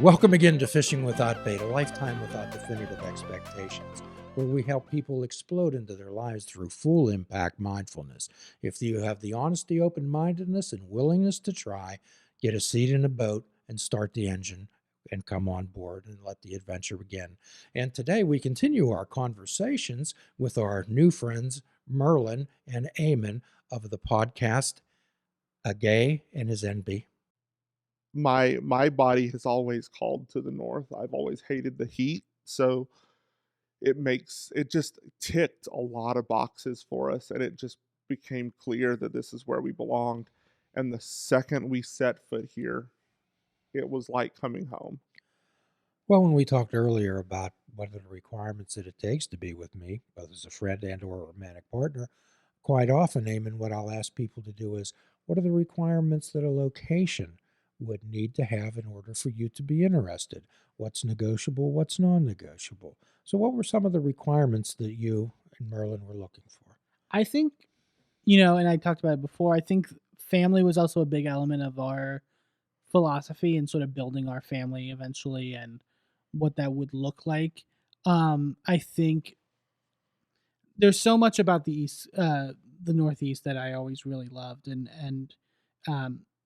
Welcome again to Fishing Without Bait, a lifetime without definitive expectations, where we help people explode into their lives through full impact mindfulness. If you have the honesty, open-mindedness, and willingness to try, get a seat in a boat and start the engine and come on board and let the adventure begin. And today we continue our conversations with our new friends, Merlin and Eamon of the podcast, Gay and His Enby. My body has always called to the north. I've always hated the heat, so it just ticked a lot of boxes for us, and it just became clear that this is where we belonged. And the second we set foot here, it was like coming home. Well, when we talked earlier about what are the requirements that it takes to be with me, both as a friend and or a romantic partner, quite often, Eamon, what I'll ask people to do is, what are the requirements that a location would need to have in order for you to be interested? What's negotiable? What's non-negotiable? So what were some of the requirements that you and Merlin were looking for? I think, and I talked about it before, I think family was also a big element of our philosophy and sort of building our family eventually and what that would look like. I think there's so much about the Northeast that I always really loved, and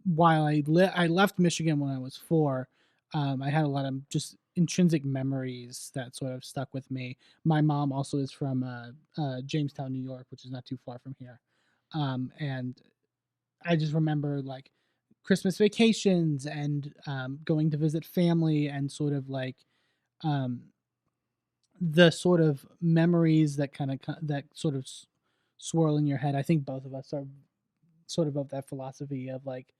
while I left Michigan when I was 4, I had a lot of just intrinsic memories that sort of stuck with me. My mom also is from Jamestown, New York, which is not too far from here, and I just remember like Christmas vacations and going to visit family and sort of like the sort of memories that that sort of swirl in your head. I think both of us are sort of that philosophy of like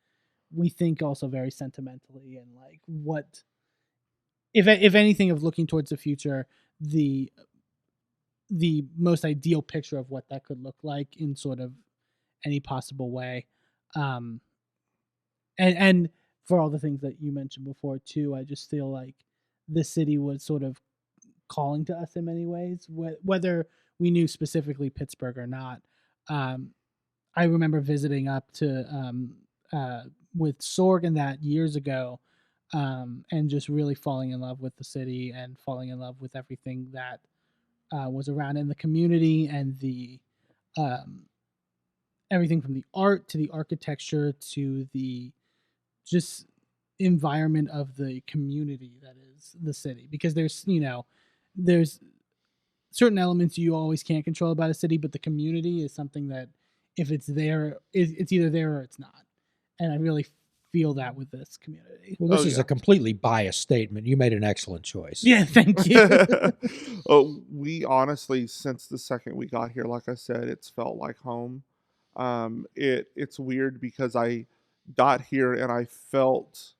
we think also very sentimentally and like what if anything of looking towards the future, the most ideal picture of what that could look like in sort of any possible way. And for all the things that you mentioned before too, I just feel like the city was sort of calling to us in many ways, whether we knew specifically Pittsburgh or not. I remember visiting up to with Sorg and that years ago, and just really falling in love with the city and falling in love with everything that was around in the community and the everything from the art to the architecture to the just environment of the community that is the city. Because there's certain elements you always can't control about a city, but the community is something that if it's there, it's either there or it's not. And I really feel that with this community. Well, this is a completely biased statement. You made an excellent choice. Yeah, thank you. We honestly, since the second we got here, like I said, it's felt like home. It's weird because I got here and I felt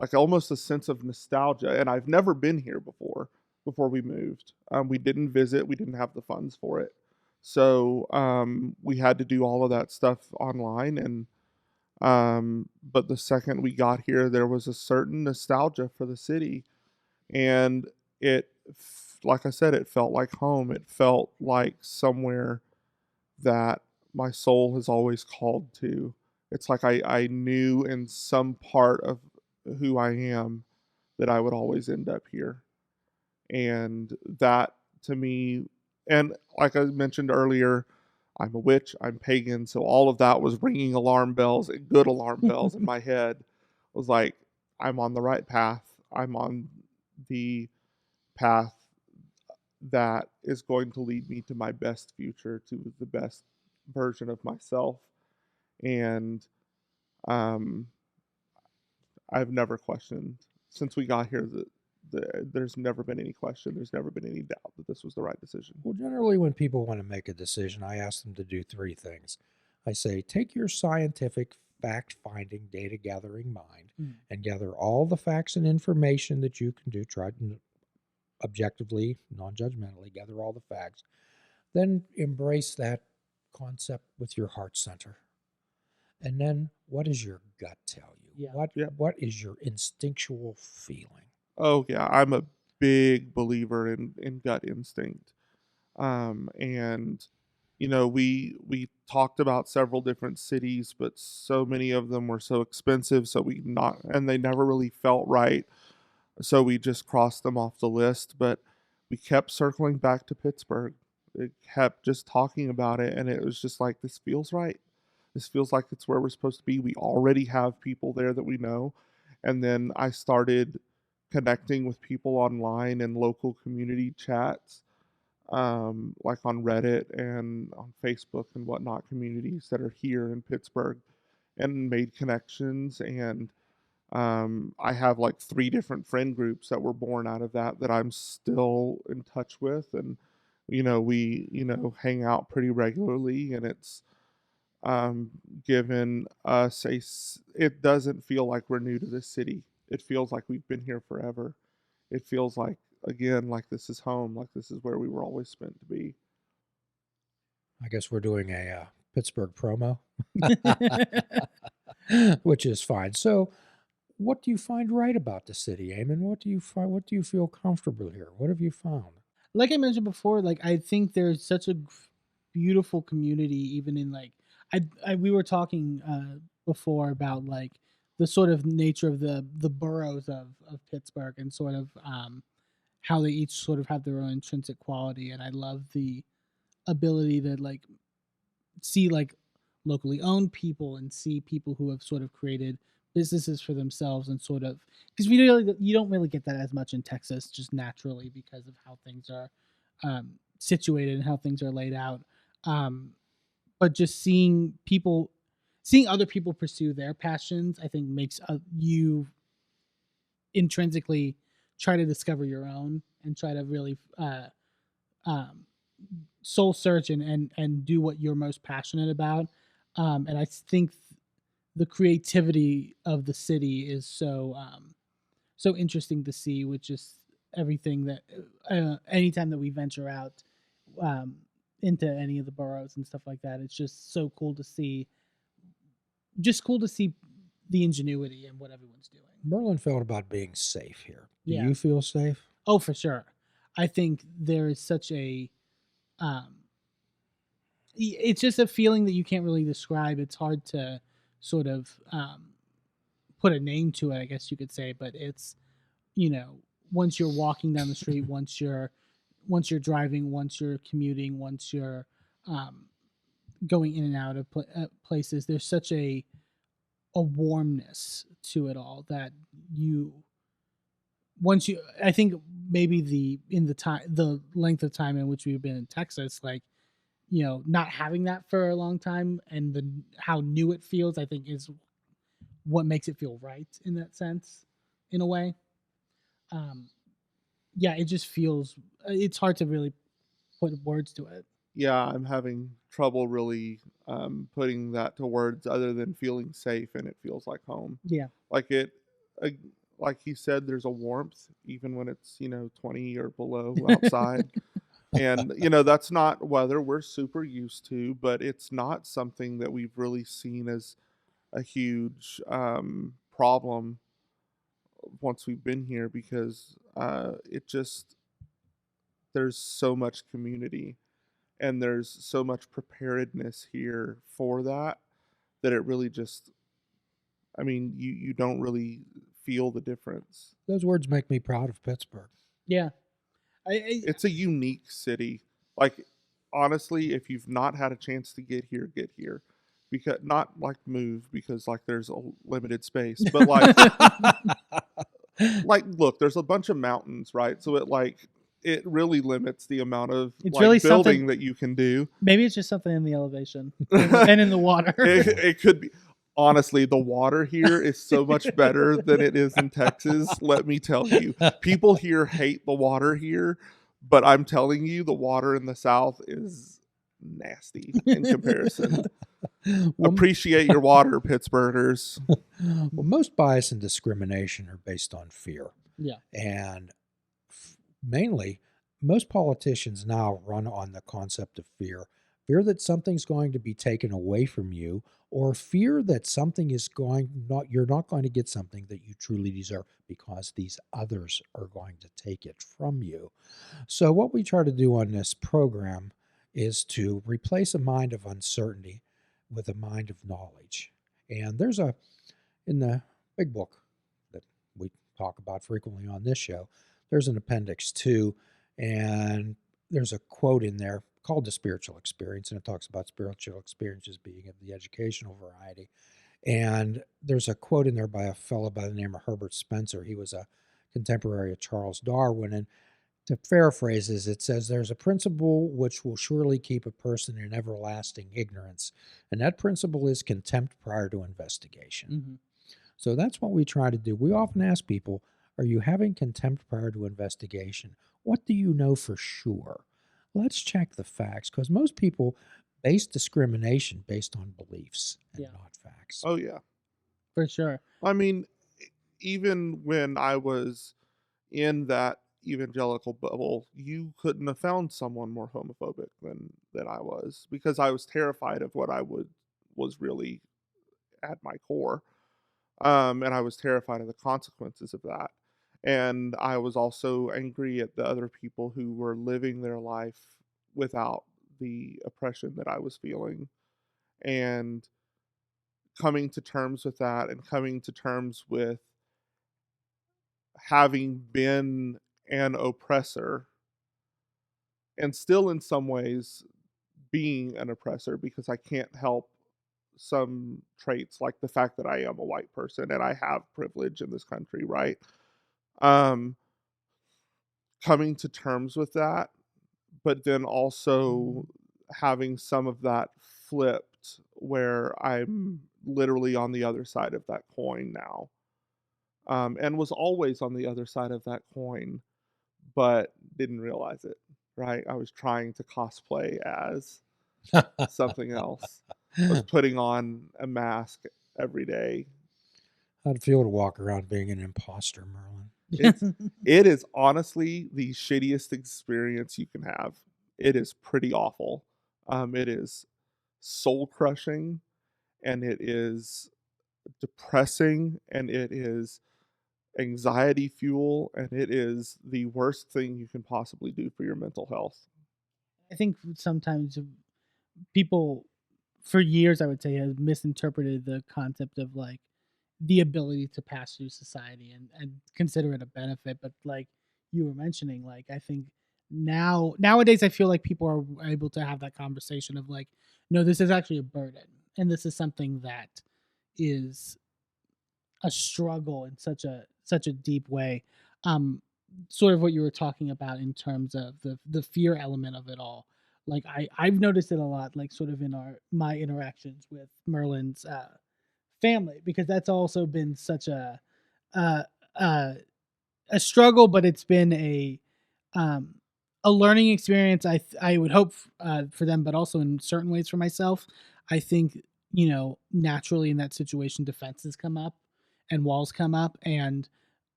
like almost a sense of nostalgia, and I've never been here before we moved. We didn't visit, we didn't have the funds for it. So we had to do all of that stuff online, and but the second we got here, there was a certain nostalgia for the city, and like I said, it felt like home. It felt like somewhere that my soul has always called to. It's like I knew in some part of who I am that I would always end up here. And that to me, and like I mentioned earlier, I'm a witch, I'm pagan, so all of that was ringing alarm bells, good alarm bells in my head. It was like, I'm on the right path. I'm on the path that is going to lead me to my best future, to the best version of myself. And I've never questioned since we got here that there's never been any question. There's never been any doubt that this was the right decision. Well, generally, when people want to make a decision, I ask them to do 3 things. I say, take your scientific, fact-finding, data-gathering mind and gather all the facts and information that you can do. Try to objectively, non-judgmentally, gather all the facts. Then embrace that concept with your heart center. And then, what does your gut tell you? What is your instinctual feeling? Oh yeah, I'm a big believer in gut instinct. And we talked about several different cities, but so many of them were so expensive, and they never really felt right. So we just crossed them off the list, but we kept circling back to Pittsburgh. It kept just talking about it, and it was just like, this feels right. This feels like it's where we're supposed to be. We already have people there that we know. And then I started connecting with people online in local community chats, like on Reddit and on Facebook and whatnot, communities that are here in Pittsburgh, and made connections. And I have like 3 different friend groups that were born out of that I'm still in touch with, and we hang out pretty regularly, and it's um, given us it doesn't feel like we're new to this city. It feels like we've been here forever. It feels like, again, like this is home, like this is where we were always meant to be. I guess we're doing a Pittsburgh promo, which is fine. So, what do you find right about the city, Eamon? What do you find? What do you feel comfortable here? What have you found? Like I mentioned before, like I think there's such a beautiful community, even in like we were talking before about like the sort of nature of the boroughs of Pittsburgh, and sort of how they each sort of have their own intrinsic quality, and I love the ability to like see like locally owned people and see people who have sort of created businesses for themselves, and sort of, because you don't really get that as much in Texas, just naturally because of how things are situated and how things are laid out. Um, but just seeing other people pursue their passions, I think makes you intrinsically try to discover your own, and try to really um, soul search and do what you're most passionate about. And I think the creativity of the city is so interesting to see, with just everything that anytime that we venture out um, into any of the boroughs and stuff like that, it's just so cool to see. Just cool to see the ingenuity and what everyone's doing. Merlin felt about being safe here. Do Yeah. you feel safe? Oh, for sure. I think there is such a um, it's just a feeling that you can't really describe. It's hard to sort of put a name to it, I guess you could say, but it's, you know, once you're walking down the street, once you're driving, once you're commuting, once you're um, going in and out of places, there's such a warmness to it all that you once you I think maybe the length of time in which we've been in Texas, like, you know, not having that for a long time, and the how new it feels, I think, is what makes it feel right in that sense, in a way. um yeah, it just feels, it's hard to really put words to it. Yeah, I'm having trouble really putting that to words other than feeling safe, and it feels like home. Yeah. Like it, uh, like he said, there's a warmth even when it's 20 or below outside, and that's not weather we're super used to, but it's not something that we've really seen as a huge problem once we've been here, because it just there's so much community, and there's so much preparedness here for that it really just, I mean, you don't really feel the difference. Those words make me proud of Pittsburgh. Yeah. It's a unique city. Like, honestly, if you've not had a chance to get here, because not like move because like there's a limited space, but like like look, there's a bunch of mountains, right? So it really limits the amount of It's like really building something. that you can do. Maybe it's just something in the elevation and in the water. It could be. Honestly, the water here is so much better than it is in Texas. Let me tell you, people here hate the water here, but I'm telling you, the water in the South is nasty in comparison. Well, Appreciate your water, Pittsburghers. well, most bias and discrimination are based on fear. Yeah. And mainly, most politicians now run on the concept of fear. Fear that something's going to be taken away from you, or fear that something is you're not going to get something that you truly deserve because these others are going to take it from you. So what we try to do on this program is to replace a mind of uncertainty with a mind of knowledge. And there's in the big book that we talk about frequently on this show. There's an appendix 2, and there's a quote in there called The Spiritual Experience, and it talks about spiritual experiences being of the educational variety. And there's a quote in there by a fellow by the name of Herbert Spencer. He was a contemporary of Charles Darwin, and to paraphrase it says, "There's a principle which will surely keep a person in everlasting ignorance, and that principle is contempt prior to investigation." Mm-hmm. So that's what we try to do. We often ask people, are you having contempt prior to investigation? What do you know for sure? Let's check the facts, because most people base discrimination based on beliefs and not facts. Oh, yeah. For sure. I mean, even when I was in that evangelical bubble, you couldn't have found someone more homophobic than I was, because I was terrified of what was really at my core. And I was terrified of the consequences of that. And I was also angry at the other people who were living their life without the oppression that I was feeling. And coming to terms with that, and coming to terms with having been an oppressor, and still in some ways being an oppressor, because I can't help some traits, like the fact that I am a white person and I have privilege in this country, right? Um, Coming to terms with that, but then also having some of that flipped, where I'm literally on the other side of that coin now, and was always on the other side of that coin, but didn't realize it, right? I was trying to cosplay as something else. I was putting on a mask every day. How'd it feel to walk around being an imposter, Merlin? It is honestly the shittiest experience you can have. It is pretty awful. It is soul crushing, and it is depressing, and it is anxiety fuel, and it is the worst thing you can possibly do for your mental health. I think sometimes people, for years, I would say, have misinterpreted the concept of like the ability to pass through society and consider it a benefit. But like you were mentioning, like I think nowadays I feel like people are able to have that conversation of like, no, this is actually a burden, and this is something that is a struggle in such a deep way. Sort of what you were talking about in terms of the fear element of it all. Like I've noticed it a lot, like sort of in my interactions with Merlin's family, because that's also been such uh, uh, a struggle, but it's been um, a learning experience. I would hope for them, but also in certain ways for myself. I think, naturally in that situation, defenses come up and walls come up, and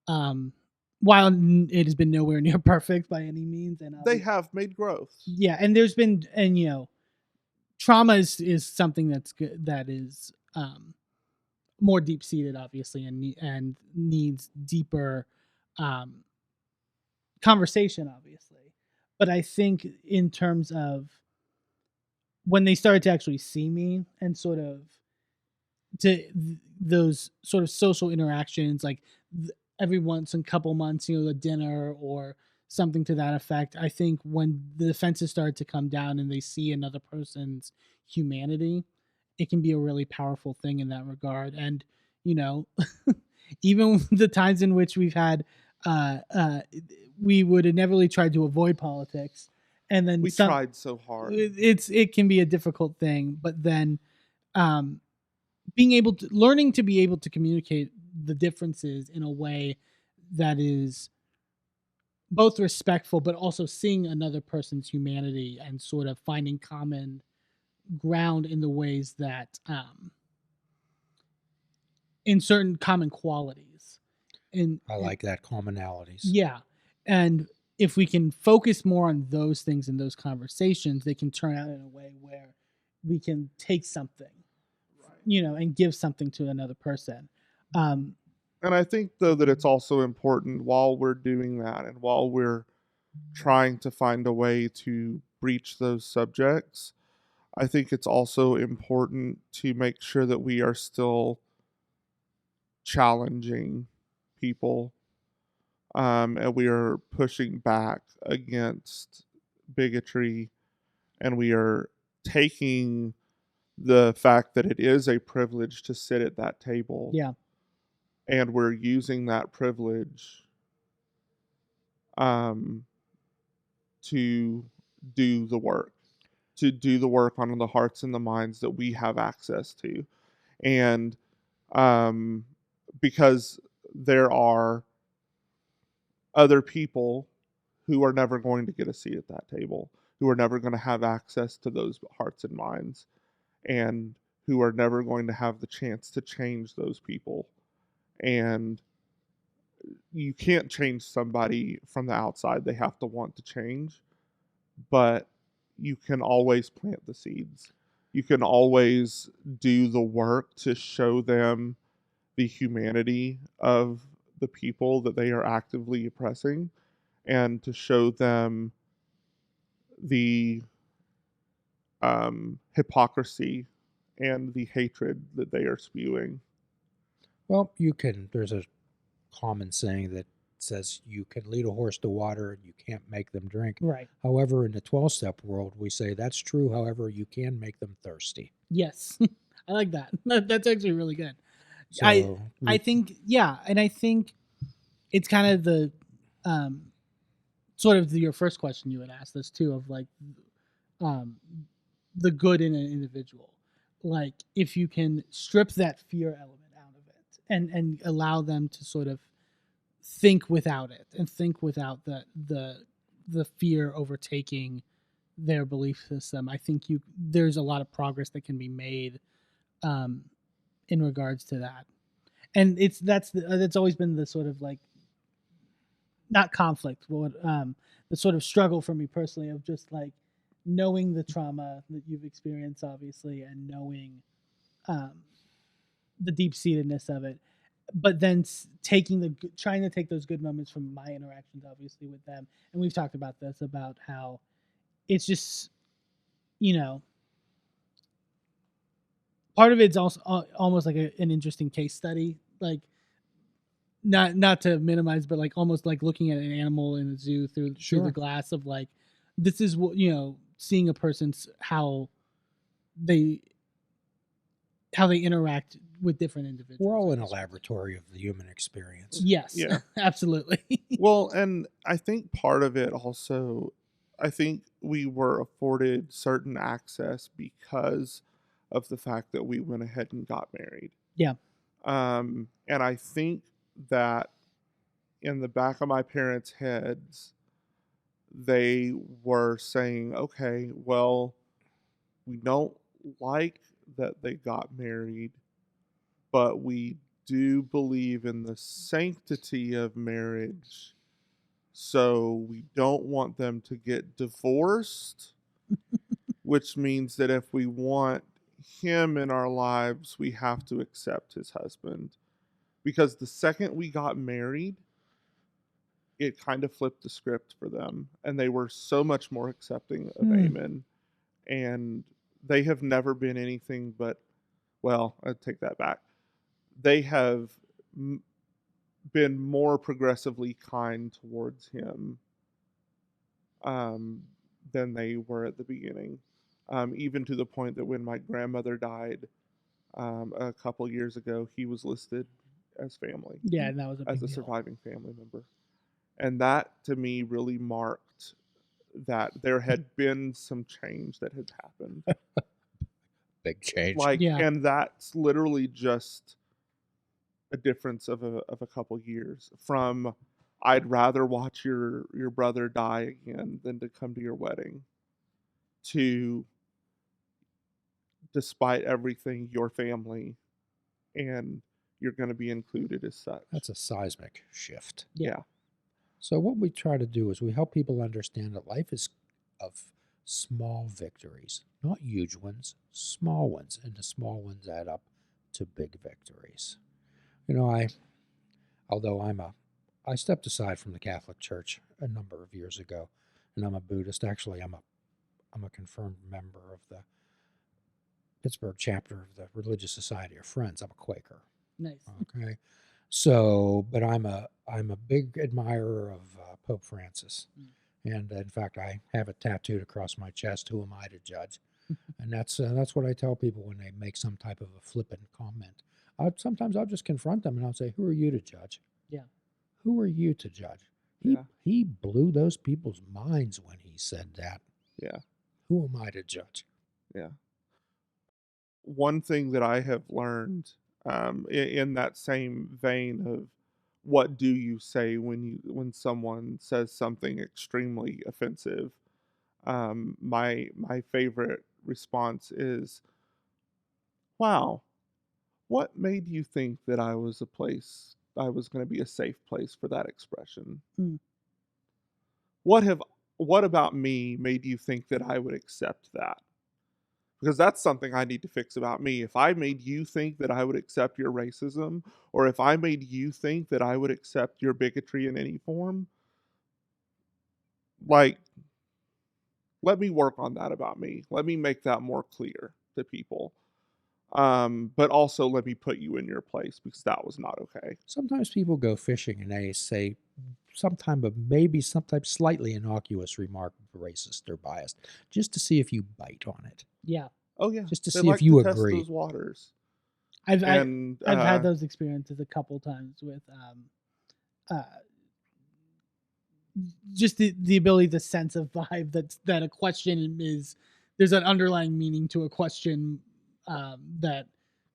um, while it has been nowhere near perfect by any means, and They have made growth. yeah, and there's been, and trauma is something that's good, that is more deep seated, obviously, and needs deeper um, conversation, obviously. But I think in terms of when they started to actually see me and sort of those sort of social interactions, like every once in a couple months, a dinner or something to that effect. I think when the defenses start to come down and they see another person's humanity, it can be a really powerful thing in that regard. And you know, even the times in which we've had, uh, uh, we would inevitably try to avoid politics, and then We tried so hard. it can be a difficult thing, but then um, learning to be able to communicate the differences in a way that is both respectful, but also seeing another person's humanity and sort of finding common ground in the ways that in certain common qualities. I like that, commonalities. Yeah. And if we can focus more on those things in those conversations, they can turn out in a way where we can take something, and give something to another person. And I think, though, that it's also important, while we're doing that and while we're trying to find a way to breach those subjects, I think it's also important to make sure that we are still challenging people and we are pushing back against bigotry, and we are taking the fact that it is a privilege to sit at that table, Yeah. and we're using that privilege um, to do the work, on the hearts and the minds that we have access to. And um, because there are other people who are never going to get a seat at that table, who are never going to have access to those hearts and minds, and who are never going to have the chance to change those people. And you can't change somebody from the outside. They have to want to change, but you can always plant the seeds. You can always do the work to show them the humanity of the people that they are actively oppressing, and to show them the hypocrisy and the hatred that they are spewing. Well, there's a common saying that says you can lead a horse to water and you can't make them drink. Right. However, in the 12-step world, we say that's true. However, you can make them thirsty. Yes. I like that. That's actually really good. So I think, yeah, and I think it's kind of the sort of your first question you had asked us too, of like the good in an individual. Like if you can strip that fear element out of it and allow them to sort of think without it and think without the fear overtaking their belief system, I think there's a lot of progress that can be made in regards to that. And that's always been the sort of like, not conflict, but the sort of struggle for me personally, of just like knowing the trauma that you've experienced, obviously, and knowing the deep-seatedness of it, but then trying to take those good moments from my interactions, obviously, with them. And we've talked about this, about how it's just, part of it's also almost like an interesting case study, like not to minimize, but like almost like looking at an animal in a zoo through the glass of like, this is what, seeing a person's how they interact with different individuals. We're all in a laboratory of the human experience. Yes. Yeah. Absolutely. Well, and I think part of it also, I think we were afforded certain access because of the fact that we went ahead and got married. Yeah. And I think that in the back of my parents' heads, they were saying, okay, well, we don't like that they got married, but we do believe in the sanctity of marriage. So we don't want them to get divorced, which means that if we want him in our lives, we have to accept his husband. Because the second we got married, it kind of flipped the script for them, and they were so much more accepting of Eamon, and they have never been anything but, well, I take that back. They have been more progressively kind towards him than they were at the beginning, even to the point that when my grandmother died a couple years ago, he was listed as family. Yeah, and that was as a surviving family member. And that, to me, really marked that there had been some change that had happened. Big change. And that's literally just a difference of a couple years from, I'd rather watch your brother die again than to come to your wedding, to, despite everything, your family, and you're going to be included as such. That's a seismic shift. Yeah. So what we try to do is we help people understand that life is of small victories, not huge ones, small ones, and the small ones add up to big victories. I stepped aside from the Catholic Church a number of years ago, and I'm a Buddhist. Actually, I'm a confirmed member of the Pittsburgh chapter of the Religious Society of Friends. I'm a Quaker. Nice. Okay. So, but I'm a big admirer of Pope Francis, and in fact, I have it tattooed across my chest. Who am I to judge? And that's what I tell people when they make some type of a flippant comment. Sometimes I'll just confront them and I'll say, "Who are you to judge? Yeah. Who are you to judge?" Yeah. He blew those people's minds when he said that. Yeah. Who am I to judge? Yeah. One thing that I have learned in that same vein of what do you say when someone says something extremely offensive, my favorite response is, "Wow, what made you think that I was going to be a safe place for that expression? Mm. What about me made you think that I would accept that?" Because that's something I need to fix about me. If I made you think that I would accept your racism, or if I made you think that I would accept your bigotry in any form, like, let me work on that about me. Let me make that more clear to people. But also let me put you in your place because that was not okay. Sometimes people go fishing and they say maybe sometimes slightly innocuous remark, racist or biased, just to see if you bite on it, Yeah. Oh yeah, just to they see if like you to test agree. those waters. I've And had those experiences a couple times with uh, just the ability to sense a vibe that a question is, there's an underlying meaning to a question that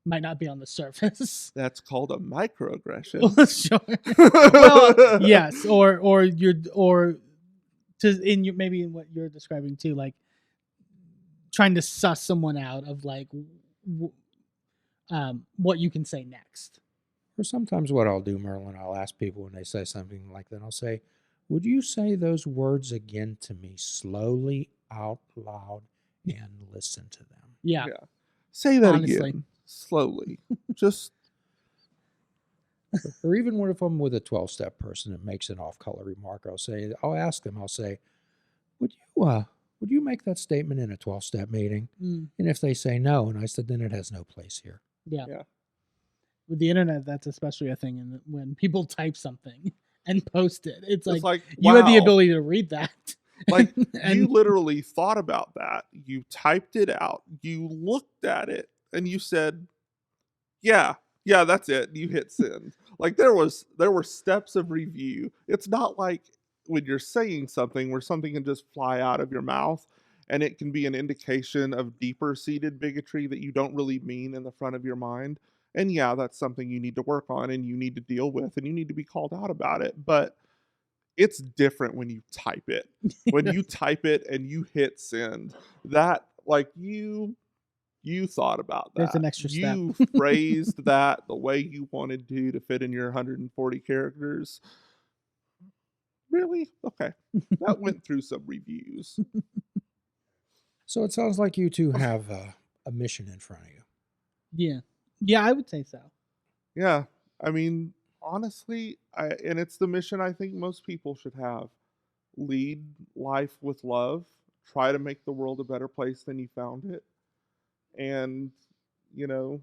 might not be on the surface. that's called a microaggression. Sure. Well, yes, or maybe in what you're describing too, like trying to suss someone out of like what you can say next. Or sometimes what I'll do, Merlin, I'll ask people when they say something like that, I'll say, "Would you say those words again to me slowly out loud and listen to them?" Yeah. Yeah. Say that Honestly. again, slowly. Just Or even if I'm with a 12-step person that makes an off-color remark, I'll ask them, I'll say, would you make that statement in a 12-step meeting? Mm, And if they say no, and I said, then it has no place here. yeah. yeah. With the internet, that's especially a thing. And when people type something and post it, it's It's like wow. you had the ability to read that. Like and you literally thought about that. You typed it out. You looked at it and you said, "Yeah, yeah, that's it." You hit send. Like there were steps of review. It's not like when you're saying something where something can just fly out of your mouth and it can be an indication of deeper seated bigotry that you don't really mean in the front of your mind. And yeah, that's something you need to work on and you need to deal with and you need to be called out about it. But it's different when you type it. When you type it and you hit send, that like you thought about There's that. an extra step. You phrased that the way you wanted to fit in your 140 characters. Really? Okay. That went through some reviews. So it sounds like you two have a mission in front of you. Yeah, I would say so. Yeah. I mean, honestly, and it's the mission I think most people should have. Lead life with love. Try to make the world a better place than you found it. And, you know,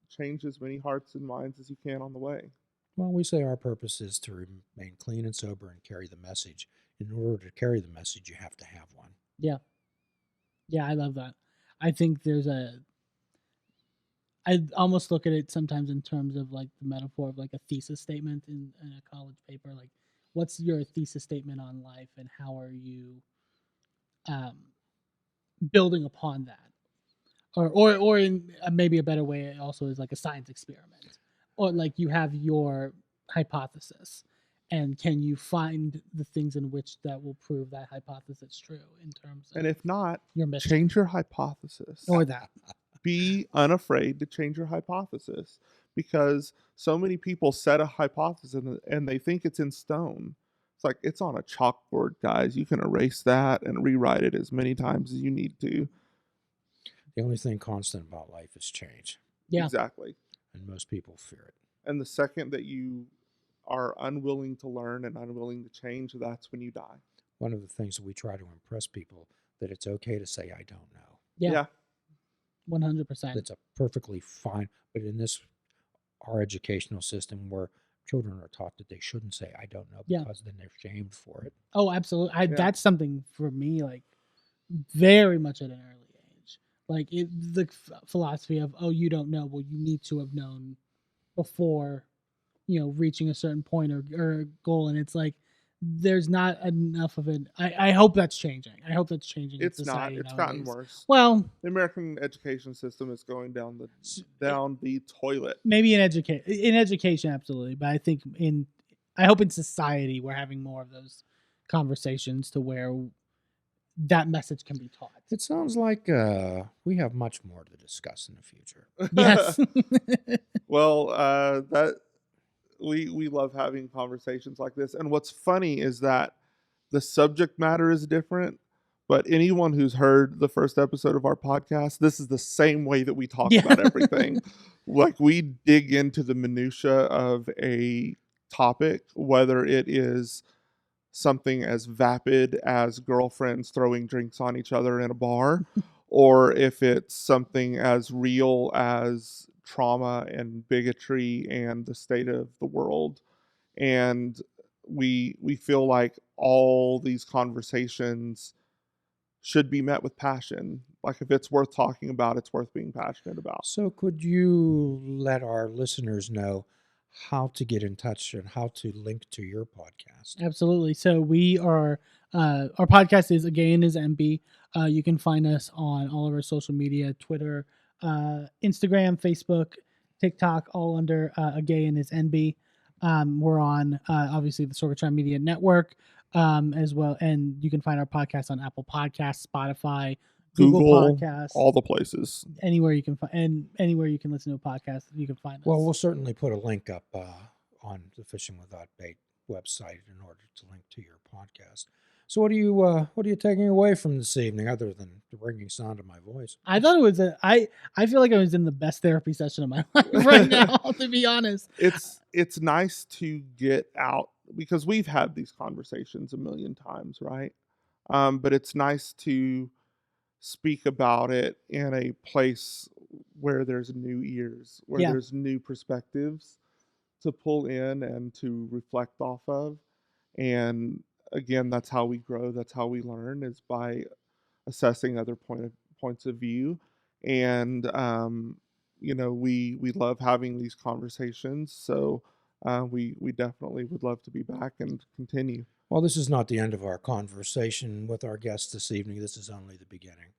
change as many hearts and minds as you can on the way. Well, we say our purpose is to remain clean and sober and carry the message. In order to carry the message, you have to have one. Yeah. Yeah, I love that. I think I almost look at it sometimes in terms of like the metaphor of like a thesis statement in a college paper. Like, what's your thesis statement on life, and how are you um, building upon that? Or in maybe a better way, also is like a science experiment, or like you have your hypothesis, and can you find the things in which that will prove that hypothesis true in terms of And if not, your mission change your hypothesis. or that. Be unafraid to change your hypothesis because so many people set a hypothesis and they think it's in stone. It's like it's on a chalkboard, guys. You can erase that and rewrite it as many times as you need to. The only thing constant about life is change, Yeah. Exactly. and most people fear it. And the second that you are unwilling to learn and unwilling to change, that's when you die. One of the things that we try to impress people, that it's okay to say, I don't know. Yeah. 100%. That's a perfectly fine, but our educational system where children are taught that they shouldn't say I don't know, Yeah. because then they're shamed for it. Oh, absolutely. Yeah. That's something for me, like very much at an early age. Like the philosophy of, oh, you don't know. Well, you need to have known before, reaching a certain point or goal. And it's like, there's not enough of it. I hope that's changing. I hope that's changing. It's in not. society It's nowadays. gotten worse. Well, The American education system is going down the toilet. maybe in education, absolutely. But I think I hope in society we're having more of those conversations to where that message can be taught. It sounds like we have much more to discuss in the future. Yes. Well, that we love having conversations like this. And what's funny is that the subject matter is different, but anyone who's heard the first episode of our podcast, this is the same way that we talk Yeah. about everything. Like, we dig into the minutia of a topic, whether it is something as vapid as girlfriends throwing drinks on each other in a bar, or if it's something as real as trauma and bigotry and the state of the world. And we feel like all these conversations should be met with passion. Like, if it's worth talking about, it's worth being passionate about. So could you let our listeners know how to get in touch and how to link to your podcast? Absolutely. So we are, our podcast is A Gay and His Enby. You can find us on all of our social media, Twitter, Instagram, Facebook, TikTok, all under A Gay and His Enby. We're on, obviously, the Sorgatron Media Network as well. And you can find our podcast on Apple Podcasts, Spotify, Google Podcasts, all the places. anywhere you can find, and anywhere you can listen to a podcast, you can find us. Well, we'll certainly put a link up on the Fishing Without Bait website in order to link to your podcast. So what are you taking away from this evening, other than the ringing sound of my voice? I thought it was I feel like I was in the best therapy session of my life right now, to be honest. It's nice to get out, because we've had these conversations a million times, right? But it's nice to speak about it in a place where there's new ears, where Yeah. there's new perspectives to pull in and to reflect off of. And again, that's how we grow, that's how we learn, is by assessing other points of view. And we love having these conversations, so we definitely would love to be back and continue. Well, this is not the end of our conversation with our guests this evening. This is only the beginning.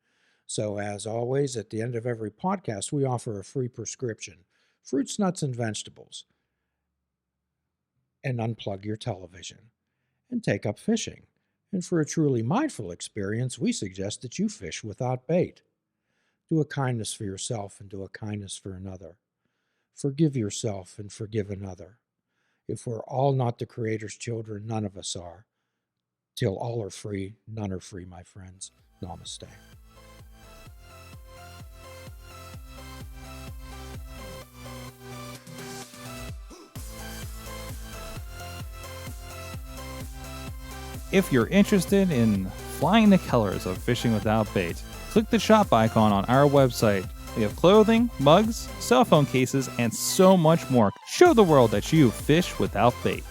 So, as always, at the end of every podcast, we offer a free prescription: fruits, nuts, and vegetables. And unplug your television and take up fishing. And for a truly mindful experience, we suggest that you fish without bait. Do a kindness for yourself and do a kindness for another. Forgive yourself and forgive another. If we're all not the Creator's children, none of us are. Till all are free, none are free, my friends. Namaste. If you're interested in flying the colors of Fishing Without Bait, click the shop icon on our website. We have clothing, mugs, cell phone cases, and so much more. Show the world that you fish without bait.